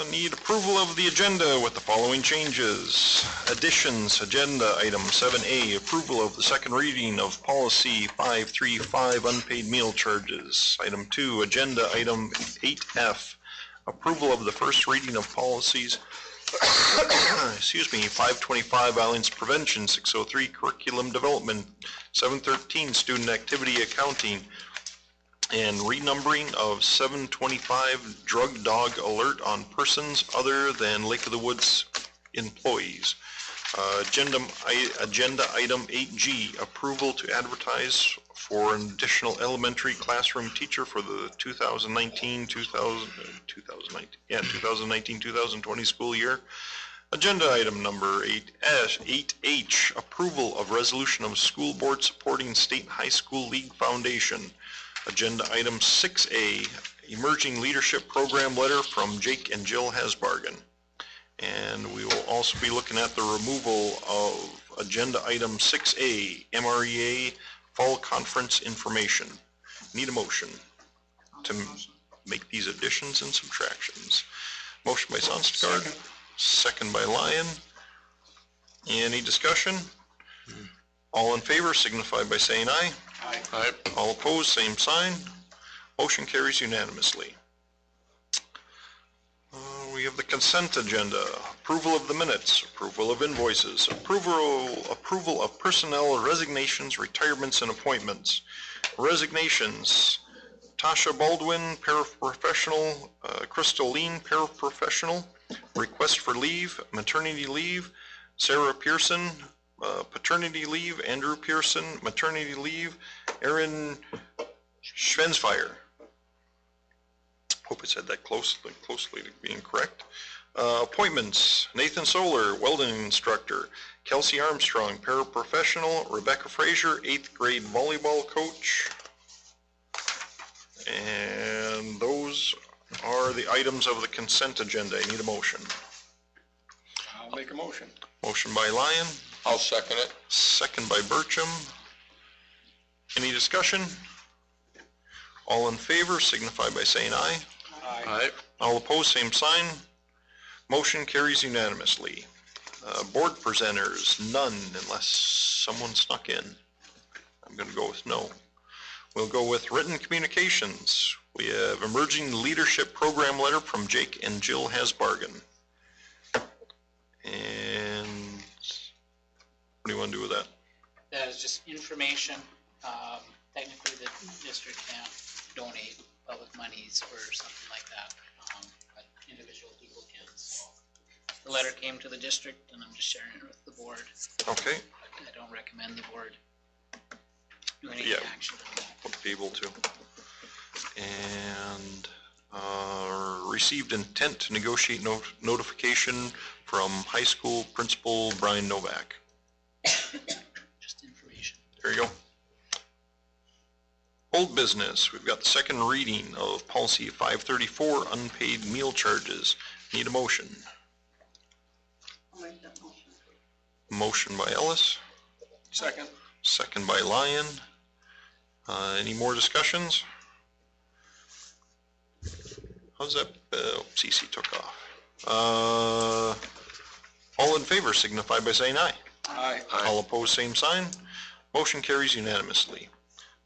Need approval of the agenda with the following changes. Additions, agenda item 7A, approval of the second reading of policy 535, unpaid meal charges. Item 2, agenda item 8F, approval of the first reading of policies, 525, violence prevention, 603, curriculum development, 713, student activity accounting, and renumbering of 725 drug dog alert on persons other than Lake of the Woods employees. Agenda item 8G, approval to advertise for an additional elementary classroom teacher for the 2019-2020 school year. Agenda item number 8H, approval of resolution of school board supporting State High School League Foundation. Agenda item 6A, emerging leadership program letter from Jake and Jill Hasbargen. And we will also be looking at the removal of agenda item 6A, MREA fall conference information. Need a motion to make these additions and subtractions. Motion by Sonstad, second by Lyon. Any discussion? All in favor signify by saying aye. Aye. All opposed, same sign. Motion carries unanimously. We have the consent agenda, approval of the minutes, approval of invoices, approval of personnel resignations, retirements, and appointments. Resignations, Tasha Baldwin, paraprofessional, Crystal Lean, paraprofessional. Request for leave, maternity leave, Sarah Pearson, paternity leave, Andrew Pearson, maternity leave, Aaron Schwenzfeier. Hope I said that closely to being correct. Appointments, Nathan Solar, welding instructor, Kelsey Armstrong, paraprofessional, Rebecca Frazier, 8th grade volleyball coach. And those are the items of the consent agenda. I need a motion. I'll make a motion. Motion by Lyon, I'll second it. second by Bertram. Any discussion? All in favor signify by saying aye. Aye. All opposed, same sign. Motion carries unanimously. Board presenters, none unless someone snuck in. I'm going to go with no. We'll go with written communications. We have emerging leadership program letter from Jake and Jill Hasbargen. And what do you want to do with that? That is just information. Technically, the district can't donate public monies for something like that, but individual people can. So the letter came to the district, and I'm just sharing it with the board. Okay. I don't recommend the board do any action on that. We'll be able to. And received intent to negotiate notification from high school principal Brian Novak. Just information. There you go. Old business, we've got the second reading of policy 534, unpaid meal charges. Need a motion. I'll make that motion. Motion by Ellis, Second. second by Lyon. Any more discussions? How's that? CC took off. All in favor signify by saying aye. Aye. All opposed, same sign. Motion carries unanimously.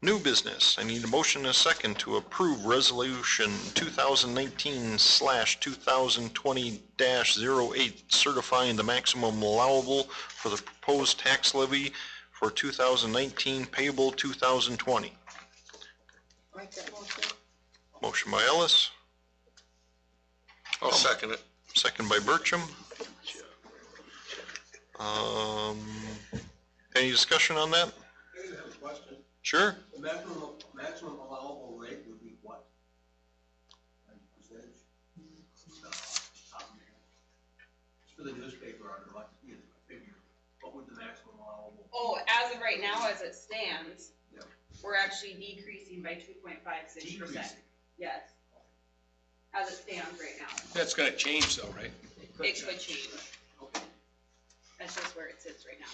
New business, I need a motion and a second to approve resolution 2019/2020-08 certifying the maximum allowable for the proposed tax levy for 2019 payable 2020. Make that motion. Motion by Ellis, I'll second it. second by Bertram. Any discussion on that? I have a question. Sure. The maximum allowable rate would be what? Percentage? Just for the newspaper, I'd like to see a figure. What would the maximum allowable? Oh, as of right now, as it stands, Yeah. we're actually decreasing by 2.56%. Decreasing. Yes. As it stands right now. That's gonna change though, right? It could change. Okay. That's just where it sits right now.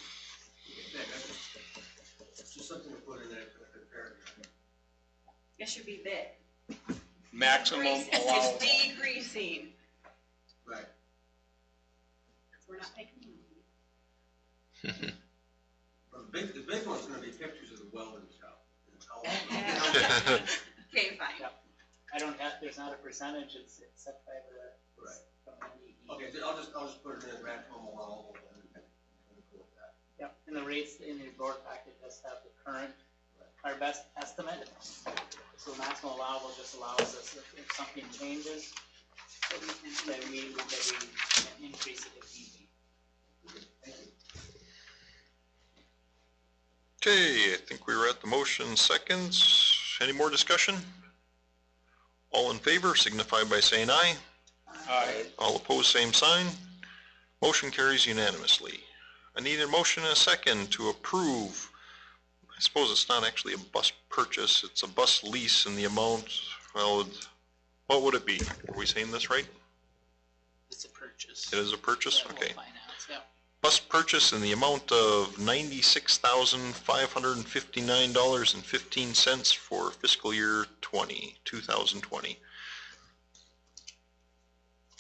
Just something to put in that paragraph. It should be big. Maximum allowable. It's decreasing. Right. We're not making money. Well, the big one's gonna be pictures of the welding shop. Okay, fine. Yep. I don't have, there's not a percentage, it's set by the. Right. From NDE. Okay, so I'll just put it in as maximum allowable and go with that. Yep, and the rates in your board packet does have the current, our best estimate. So maximum allowable just allows us, if something changes, that we can increase it if need be. Thank you. Okay, I think we were at the motion seconds. Any more discussion? All in favor signify by saying aye. Aye. All opposed, same sign. Motion carries unanimously. I need a motion and a second to approve. I suppose it's not actually a bus purchase, it's a bus lease in the amount, well, what would it be? Are we saying this right? It's a purchase. It is a purchase? Yeah, Okay. Finance, yeah. bus purchase in the amount of $96,559.15 for fiscal year 2020.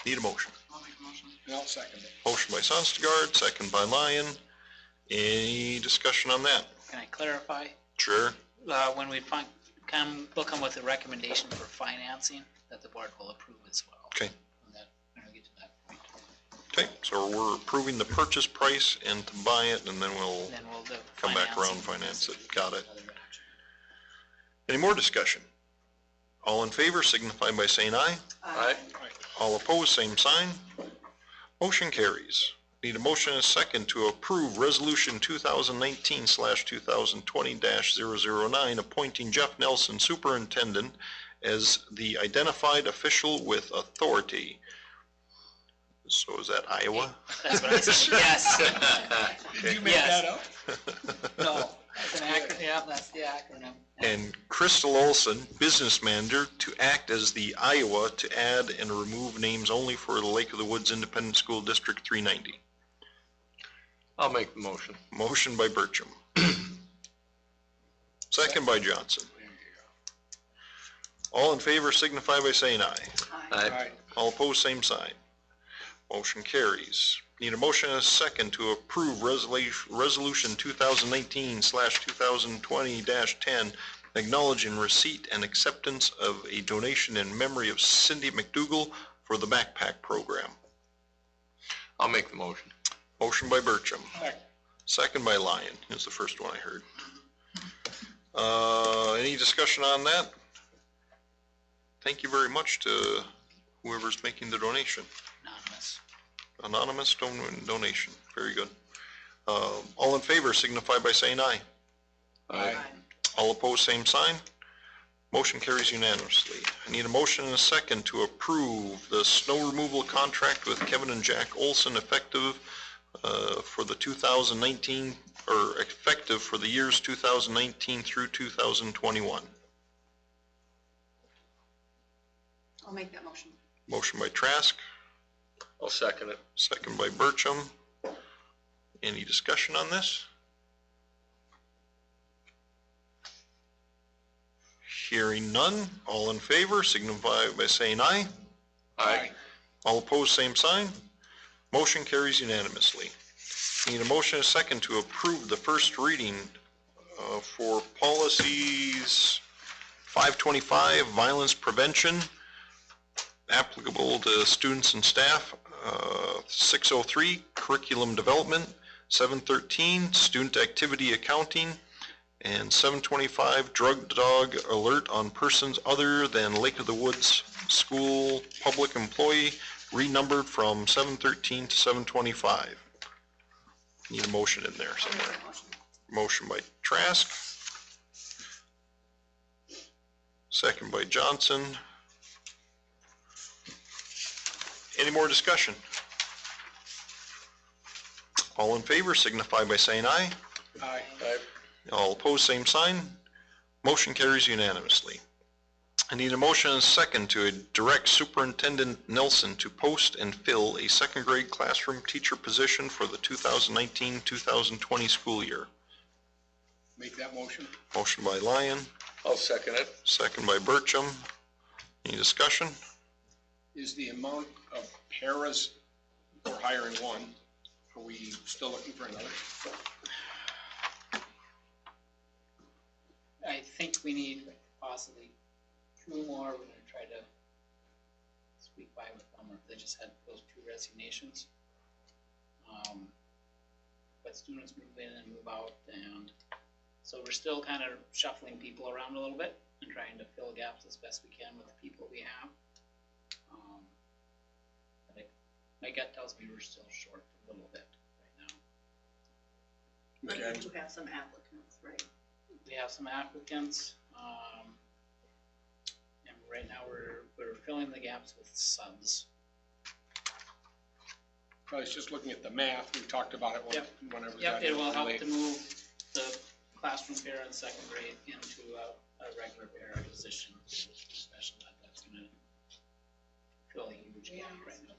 Need a motion? I'll make a motion. And I'll second it. Motion by Sonstagaard, second by Lyon. Any discussion on that? Can I clarify? Sure. When we we'll come with a recommendation for financing that the board will approve as well. Okay. When we get to that point. Okay, so we're approving the purchase price and to buy it, and then we'll Then we'll do come back around and financing. finance it. Got it. Other action. Any more discussion? All in favor signify by saying aye. Aye. All opposed, same sign. Motion carries. Need a motion and a second to approve Resolution 2019/2020-009, appointing Jeff Nelson Superintendent as the identified official with authority. So is that Iowa? That's what I said, yes. Did you make Yes. that up? No, that's an acronym, yeah, that's the acronym. And Crystal Olson, business manager, to act as the Iowa to add and remove names only for the Lake of the Woods Independent School District 390. I'll make the motion. Motion by Burcham. Second by Johnson. All in favor signify by saying aye. Aye. All opposed, same sign. Motion carries. Need a motion and a second to approve Resolution 2019/2020-10, acknowledging receipt and acceptance of a donation in memory of Cindy McDougal for the backpack program. I'll make the motion. Motion by Burcham. Second. Second by Lyon. Is the first one I heard. Any discussion on that? Thank you very much to whoever's making the donation. Anonymous donation. Very good. All in favor signify by saying aye. Aye. All opposed, same sign. Motion carries unanimously. I need a motion and a second to approve the snow removal contract with Kevin and Jack Olson effective for the 2019, or effective for the years 2019 through 2021. I'll make that motion. Motion by Trask, I'll second it. second by Burcham. Any discussion on this? Hearing none, all in favor signify by saying aye. Aye. All opposed, same sign. Motion carries unanimously. Need a motion and a second to approve the first reading for policies 525, violence prevention, applicable to students and staff, 603, curriculum development, 713, student activity accounting, and 725, drug dog alert on persons other than Lake of the Woods school public employee, renumbered from 713 to 725. Need a motion in there somewhere. Motion by Trask. Second by Johnson. Any more discussion? All in favor signify by saying aye. Aye. All opposed, same sign. Motion carries unanimously. I need a motion and a second to direct Superintendent Nelson to post and fill a second grade classroom teacher position for the 2019-2020 school year. Make that motion. Motion by Lyon, I'll second it. second by Burcham. Any discussion? Is the amount of paras, we're hiring one, are we still looking for another? I think we need possibly 2 more. We're gonna try to squeak by with them, or if they just had those 2 resignations. But students move in and move out, and so we're still kind of shuffling people around a little bit and trying to fill gaps as best we can with the people we have. But my gut tells me we're still short a little bit right now. Okay. But you do have some applicants, right? We have some applicants, and right now we're filling the gaps with subs. I was just looking at the math, we talked about it Yep. when I was. Yep, at it will help late. to move the classroom para in second grade into a regular para position, special ed. That's gonna fill a huge gap right now.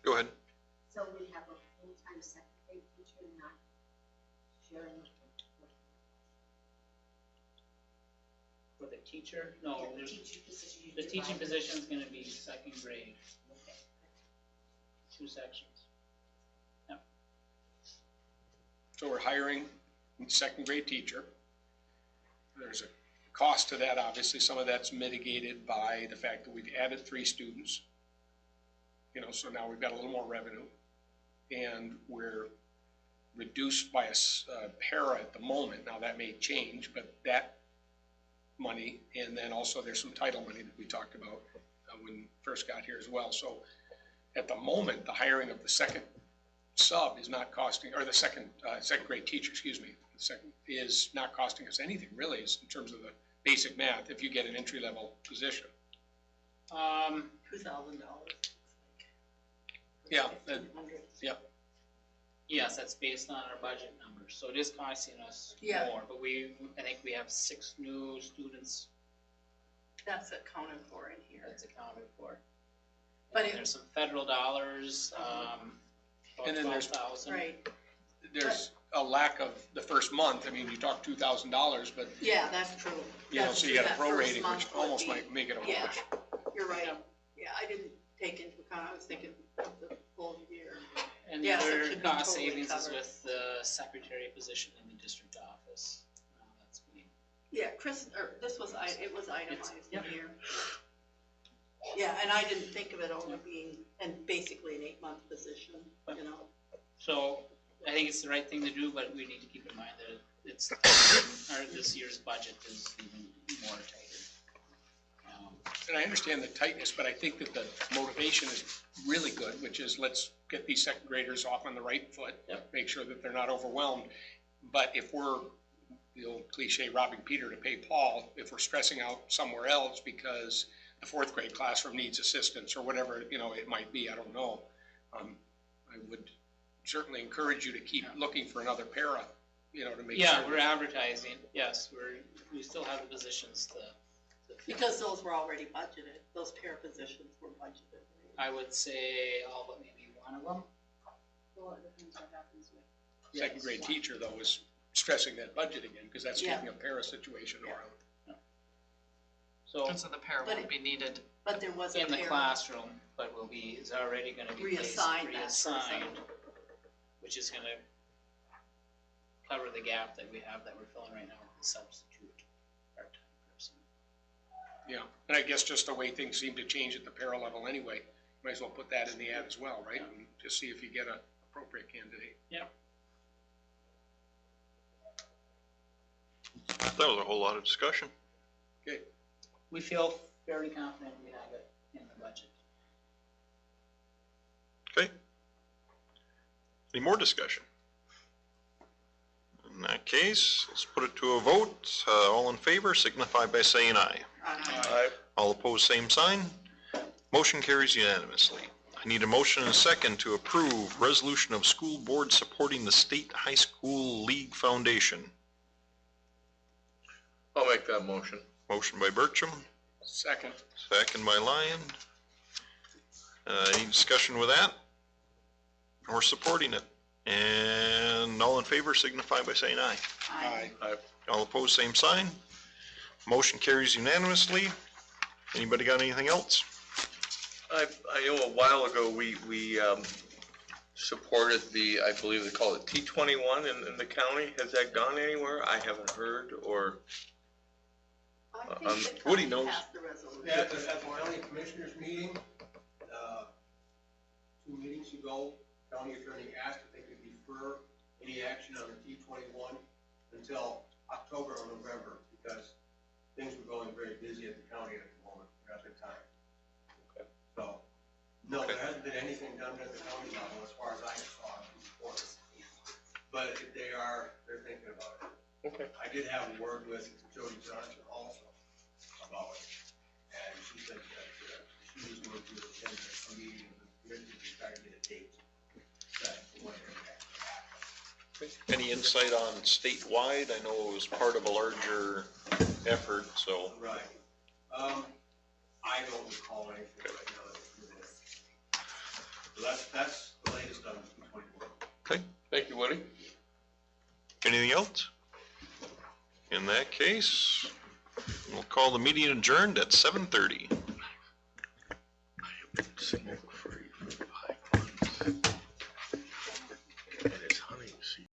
Go ahead. So we have a full-time second grade teacher not sharing with For the teacher, no, the there's, teacher position. you the teaching divide. position's gonna be second grade, Okay. 2 sections. So we're hiring a second grade teacher. There's a cost to that, obviously. Some of that's mitigated by the fact that we've added 3 students. You know, so now we've got a little more revenue. And we're reduced by a para at the moment. Now that may change, but that money, and then also there's some title money that we talked about when we first got here as well. So at the moment, the hiring of the second sub is not costing, or the second grade teacher, excuse me, the second is not costing us anything really, is in terms of the basic math, if you get an entry level position. $2,000. Yeah, Yes, that's based on our budget numbers, so it is costing us Yeah. more, but I think we have 6 new students That's accounted for in here. that's accounted for. But And there's some federal dollars, about And then there's- 12,000. Right, there's a lack of the first month. I mean, you talk $2,000, but yeah, that's true. you know, That's so true. you got a That first prorating, month which would almost be- might make it a Yeah, wash. you're right. Yeah, I didn't take into account, I was thinking of the full year. And the Yes, it other should be cost totally savings is covered. with the secretary position in the district office. That's being, Yeah, Chris, or it was itemized in Yep. here. Yeah, and I didn't think of it only being, and basically an 8-month position, you know. so I think it's the right thing to do, but we need to keep in mind that it's, this year's budget is even more tighter. And I understand the tightness, but I think that the motivation is really good, which is let's get these second graders off on the right foot. Yep. Make sure that they're not overwhelmed. But if we're, the old cliche, robbing Peter to pay Paul, if we're stressing out somewhere else because the 4th grade classroom needs assistance or whatever, you know, it might be, I don't know. I would certainly encourage you to keep looking for another para, you know, to make sure. Yeah, we're advertising, yes, we still have the positions to fill. Because those were already budgeted, those pair positions were budgeted. I would say all but maybe one of them. Well, it depends what happens with. Second grade teacher though is stressing that budget again, because that's Yeah. keeping a para situation Yeah. around. So And so the pair But won't be needed. But there was a in the pair. classroom, but is already gonna be Reassigned that person. reassigned, which is gonna cover the gap that we have that we're filling right now with the substitute part-time person. Yeah, and I guess just the way things seem to change at the para level anyway, might as well put that in the ad as well, right? And just see if you get an appropriate candidate. That was a whole lot of discussion. Okay, We feel fairly confident we have it in the budget. Okay. Any more discussion? In that case, let's put it to a vote. All in favor signify by saying aye. All opposed, same sign. Motion carries unanimously. I need a motion and a second to approve resolution of school board supporting the State High School League Foundation. I'll make that motion. Motion by Bertram, second. second by Lyon. Any discussion with that? We're supporting it. And all in favor signify by saying aye. Aye. All opposed, same sign. Motion carries unanimously. Anybody got anything else? I know a while ago, we supported I believe they call it T21 in the county. Has that gone anywhere? I haven't heard, or, I think the Woody county knows. passed the resolution. At the county commissioners meeting, 2 meetings ago, county attorney asked if they could defer any action on the T21 until October or November, because things were going very busy at the county at the moment, at the time. Okay. So, no, there hasn't been anything done at the county level as far as I saw in the report. But if they're thinking about it. okay. I did have a word with Jody Johnson also about it, and she said that she was going to attend a meeting of the committee to try to get a date set for when it actually happens. Any insight on statewide? I know it was part of a larger effort, so. Right. I don't recall anything right now that's moving it. So that's the latest Okay, Thank you, Woody. anything else? In that case, we'll call the meeting adjourned at 7:30. Smoke free.